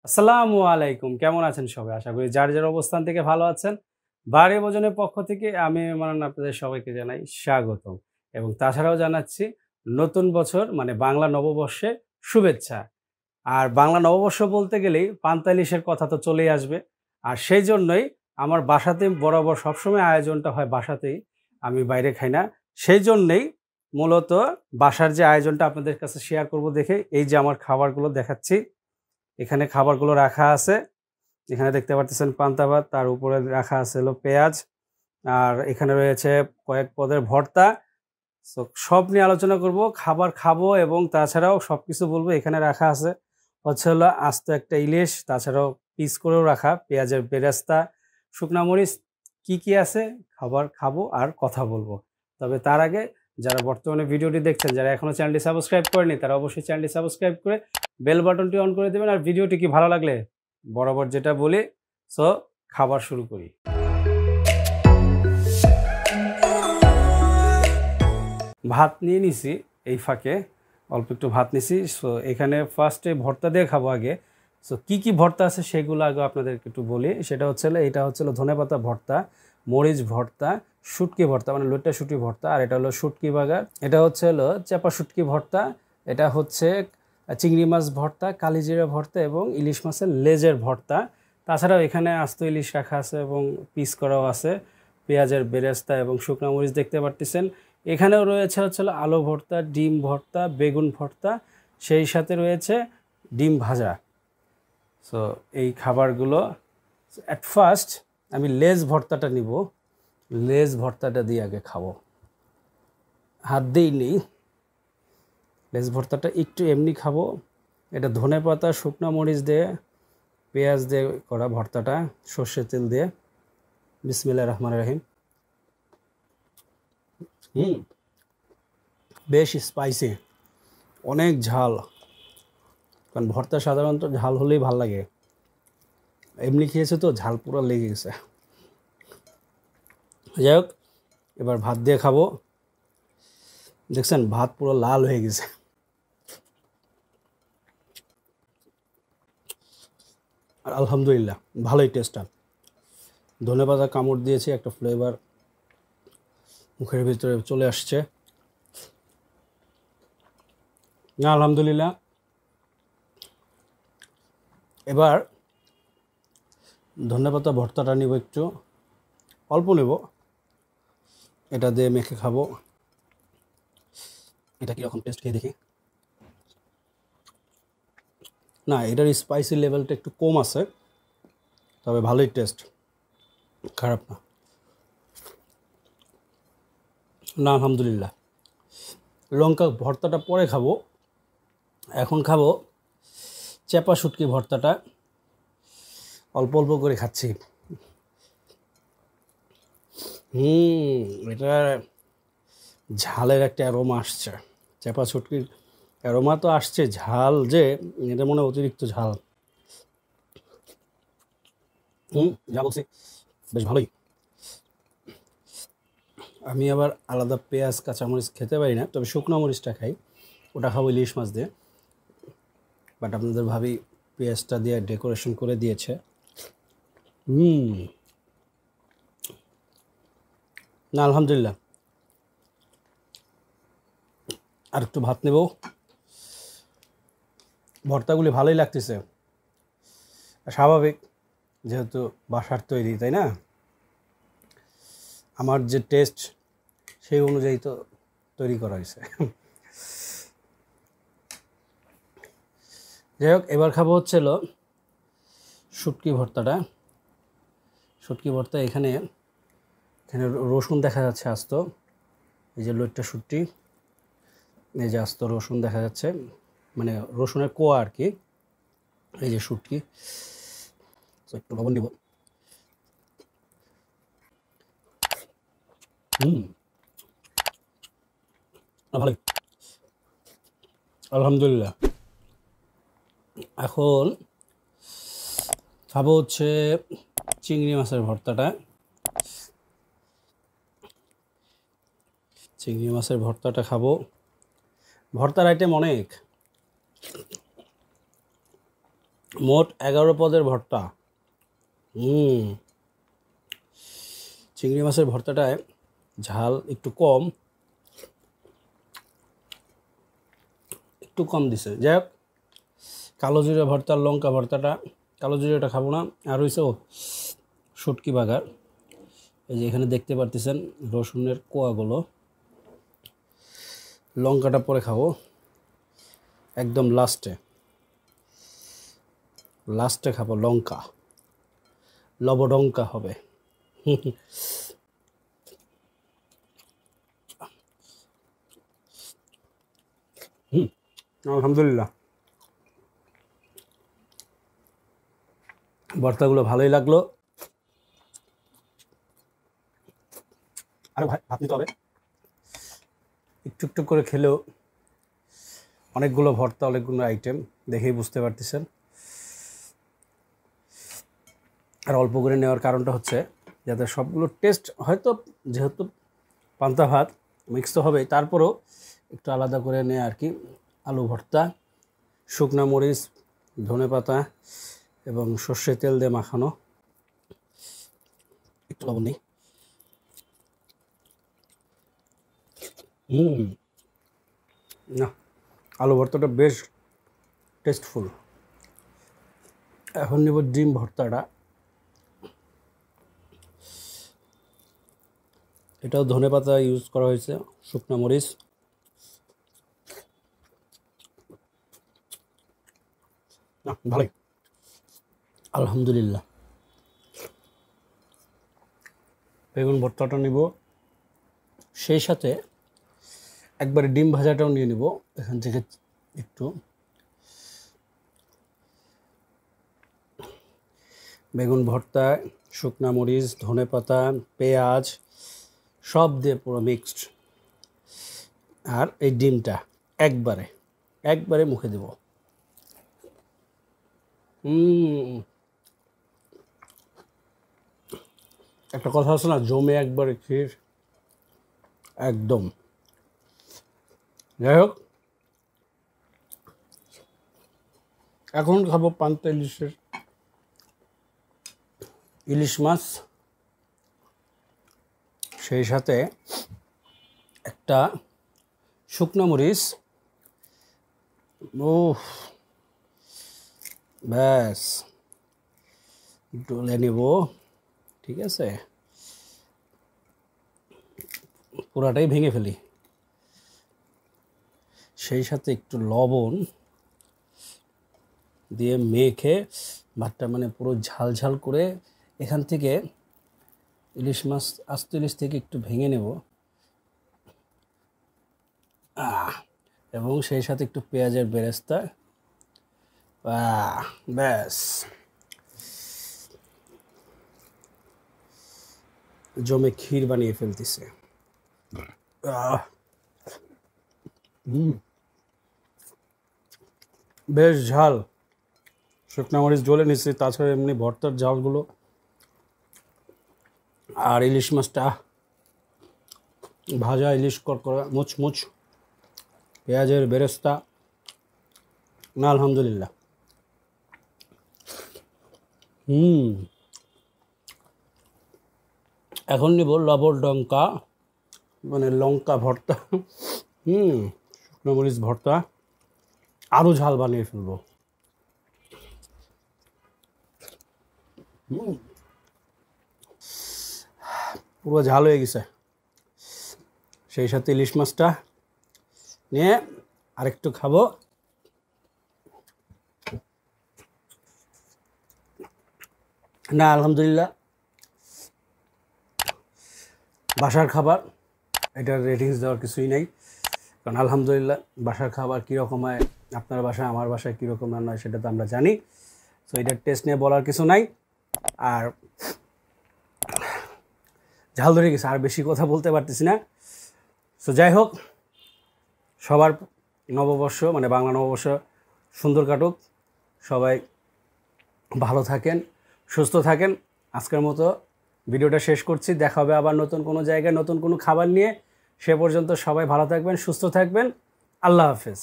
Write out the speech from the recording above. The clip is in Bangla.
আসসালামু আলাইকুম। কেমন আছেন সবাই? আশা করি যার, যার অবস্থান থেকে ভালো আছেন। বাড়ি ভোজনের পক্ষ থেকে আমি ইমরান আপনাদের সবাইকে জানাই স্বাগতম এবং তাছাড়াও জানাচ্ছি নতুন বছর মানে বাংলা নববর্ষের শুভেচ্ছা। আর বাংলা নববর্ষ বলতে গেলেই পান্তা ইলিশের কথা তো চলেই আসবে। আর সেইজন্যই আমার বাসাতে বরাবর সবসময় আয়োজনটা হয় বাসাতেই। আমি বাইরে খাই না। সেইজন্যেই মূলত বাসার যে আয়োজনটা আপনাদের কাছে শেয়ার করব দেখে এই যে আমার খাবারগুলো দেখাচ্ছি। এখানে খাবারগুলো রাখা আছে। এখানে দেখতে পারতেছেন পান্তা ভাত, তার উপরে রাখা আছে হলো পেঁয়াজ। আর এখানে রয়েছে কয়েক পদের ভর্তা। সো সব নিয়ে আলোচনা করব। খাবার খাবো এবং তাছাড়াও সবকিছু বলবো। এখানে রাখা আছে হচ্ছে হলো আস্ত একটা ইলিশ, তাছাড়াও পিস করেও রাখা পেঁয়াজের বেরেস্তা, শুকনা মরিচ কি আছে খাবার খাবো আর কথা বলবো। তবে তার আগে যারা বর্তমানে ভিডিওটি দেখছেন, যারা এখনো চ্যানেলটি সাবস্ক্রাইব করেনি তারা অবশ্যই চ্যানেলটি সাবস্ক্রাইব করে বেল বাটনটি অন করে দেবেন। আর ভিডিওটি কি ভালো লাগলে বরাবর যেটা বলি, সো খাবার শুরু করি। ভাত নিয়ে নিছি এই ফাঁকে, অল্প একটু ভাত নিছি। সো এখানে ফার্স্টে ভর্তা দিয়ে খাবো আগে। সো কি ভর্তা আছে সেগুলো আগে আপনাদেরকে একটু বলি। সেটা হচ্ছে হলো এটা হচ্ছে হলো ধনেপাতা ভর্তা, মরিচ ভর্তা, শুটকি ভর্তা মানে লইট্টা শুটকি ভর্তা, আর এটা হলো শুটকি বাগার, এটা হচ্ছে হলো চেপা শুটকি ভর্তা, এটা হচ্ছে চিংড়ি মাছ ভর্তা, কালিজিরা ভর্তা এবং ইলিশ মাছের লেজের ভর্তা। তাছাড়াও এখানে আস্ত ইলিশ রাখা আছে এবং পিস করাও আছে, পেঁয়াজের বেরেস্তা এবং শুকনো মরিচ দেখতে পারতেছেন। এখানেও রয়েছে হচ্ছে হলো আলু ভর্তা, ডিম ভর্তা, বেগুন ভর্তা, সেই সাথে রয়েছে ডিম ভাজা। সো এই খাবারগুলো অ্যাট ফার্স্ট আমি লেজ ভর্তাটা নিব। লেজ ভর্তাটা দিয়ে আগে খাবো, হাত দিইনি। লেজ ভর্তাটা একটু এমনি খাবো। এটা ধনেপাতা, শুকনো মরিচ দিয়ে, পেঁয়াজ দিয়ে করা ভর্তাটা, সর্ষের তেল দিয়ে। বিসমিল্লাহির রহমানির রহিম। বেশ স্পাইসি, অনেক ঝাল। কারণ ভর্তা সাধারণত ঝাল হলেই ভাল লাগে, এমনি খেয়েছে তো ঝাল পুরো লেগে গেছে। যাই হোক, এবার ভাত দিয়ে খাবো। দেখছেন ভাত পুরো লাল হয়ে গেছে। আর আলহামদুলিল্লাহ ভালোই টেস্টটা। ধনেপাতা কামড় দিয়েছি, একটা ফ্লেভার মুখের ভিতরে চলে আসছে। না আলহামদুলিল্লাহ। এবার ধনেপাতা ভর্তাটা নিব, একটু অল্প নেব, এটা দিয়ে মেখে খাবো। এটা কীরকম টেস্ট খেয়ে দেখি। না, এটার স্পাইসি লেভেলটা একটু কম আছে, তবে ভালোই টেস্ট, খারাপ না। না আলহামদুলিল্লাহ। লঙ্কা ভর্তাটা পরে খাবো, এখন খাবো চেপা শুটকি ভর্তাটা। অল্প অল্প করে খাচ্ছি। এটা ঝালের একটা অ্যারোমা আসছে। চেপা শুটকির অ্যারোমা তো আসছে, ঝাল যে এটা মনে হয় অতিরিক্ত ঝাল। যা বলছি বেশ ভালোই। আমি আবার আলাদা পেঁয়াজ কাঁচামরিচ খেতে পারি না, তবে শুকনো মরিচটা খাই, ওটা খাবো ইলিশ মাছ দিয়ে। বাট আপনাদের ভাবি পেঁয়াজটা দিয়ে ডেকোরেশন করে দিয়েছে। না আলহামদুলিল্লাহ। আর একটু ভাত নেব। ভর্তাগুলি ভালোই লাগতেছে, স্বাভাবিক, যেহেতু বাসার তৈরি, তাই না? আমার যে টেস্ট সেই অনুযায়ী তো তৈরি করা হয়েছে। যাই হোক, এবার খাবো হচ্ছে হলো শুটকি ভর্তাটা। শুটকি ভর্তা এখানে এখানে রসুন দেখা যাচ্ছে আস্ত, এই যে লইট্টা শুটকি, এই যে আস্ত রসুন দেখা যাচ্ছে, মানে রসুনের কোয়া আর কি। এই যে শুটকি, তো একটু লবণ দিব। ভালোই আলহামদুলিল্লাহ। এখন খাবো হচ্ছে চিংড়ি মাছের ভর্তাটা। চিংড়ি মাছের ভর্তাটা খাবো। ভর্তার আইটেম অনেক। মোট 11 পদের ভর্তা। চিংড়ি মাছের ভর্তাটায় ঝাল একটু কম দিছে। যাই হোক, কালো জিরা ভর্তা, লঙ্কা ভর্তাটা, কালো জিরাটা খাবো না। আর হইছে শুটকি বাগার, এই যে এখানে দেখতে পারতেছেন রসুনের কোয়াগুলো। লঙ্কাটা পরে খাবো, একদম লাস্টে খাবো লঙ্কা, লবডঙ্কা হবে। আলহামদুলিল্লাহ, ভর্তাগুলো ভালোই লাগলো। আরে ভাই, ভাত নিতে হবে। একটু একটু করে খেলেও অনেকগুলো ভর্তা, অনেকগুলো আইটেম দেখেই বুঝতে পারতেছেন। আর অল্প করে নেওয়ার কারণটা হচ্ছে যাতে সবগুলো টেস্ট, হয়তো যেহেতু পান্তা ভাত মিক্স তো হবেই, তারপরেও একটু আলাদা করে নেয় আর কি। আলু ভর্তা, শুকনা মরিচ, ধনেপাতা এবং সর্ষের তেল দিয়ে মাখানো। একটু লবণ নেই। না, আলু ভর্তাটা বেশ টেস্টফুল। এখন নিব ডিম ভর্তাটা। এটাও ধনেপাতা ইউজ করা হয়েছে, শুকনা মরিচ। না, ভালোই, আলহামদুলিল্লাহ। বেগুন ভর্তাটা নিব, সেই সাথে একবারে ডিম ভাজাটাও নিয়ে নিব এখান থেকে একটু। বেগুন ভর্তা, শুকনা মরিচ, ধনেপাতা, পেঁয়াজ সব দিয়ে পুরো মিক্সড। আর এই ডিমটা একবারে মুখে দেব। একটা কথা আছে না, জমে একবারে ক্ষীর, একদম। যাই হোক, এখন খাবো পান্তা ইলিশ মাছ, সেই সাথে একটা শুকনো মরিচ। ব্যাস, ডলে নেব, ঠিক আছে, পুরাটাই ভেঙে ফেলি। সেই সাথে একটু লবণ দিয়ে মেখে ভাতটা মানে পুরো ঝাল করে এখান থেকে ইলিশ মাছ, আস্ত ইলিশ থেকে একটু ভেঙে নেব, এবং সেই সাথে একটু পেঁয়াজের বেরেস্তা। ব্যাস, জমে ক্ষীর বানিয়ে ফেলতেছে। বেশ ঝাল, শুকনা মরিচ জ্বলে নিচ্ছে, তাছাড়া এমনি ভর্তার ঝালগুলো, আর ইলিশ মাছটা ভাজা, ইলিশ করকরা মুচমুচ, পেঁয়াজের বেরেস্তা। না, আলহামদুলিল্লাহ। এখন নিব লবডঙ্কা, মানে লঙ্কা ভর্তা। শুকনো মরিচ ভর্তা আরও ঝাল বানিয়ে ফেলবো। পুরো ঝাল হয়ে গেছে। সেই সাথে ইলিশ মাছটা নিয়ে আরেকটু খাবো। না, আলহামদুলিল্লাহ, বাসার খাবার, এটার রেটিংস দেওয়ার কিছুই নেই। কারণ আলহামদুলিল্লাহ, বাসার খাবার কীরকম হয়, আপনার বাসায় আমার বাসায় কীরকম রান্না হয় সেটা তো আমরা জানি। সো এটার টেস্ট নিয়ে বলার কিছু নাই। আর ঝাল ধরে গেছে, আর বেশি কথা বলতে পারতেছি না। সো যাই হোক, সবার নববর্ষ, মানে বাংলা নববর্ষ সুন্দর কাটুক, সবাই ভালো থাকেন, সুস্থ থাকেন। আজকের মতো ভিডিওটা শেষ করছি। দেখা হবে আবার নতুন কোনো জায়গায় নতুন কোনো খাবার নিয়ে। সে পর্যন্ত সবাই ভালো থাকবেন, সুস্থ থাকবেন। আল্লাহ হাফেজ।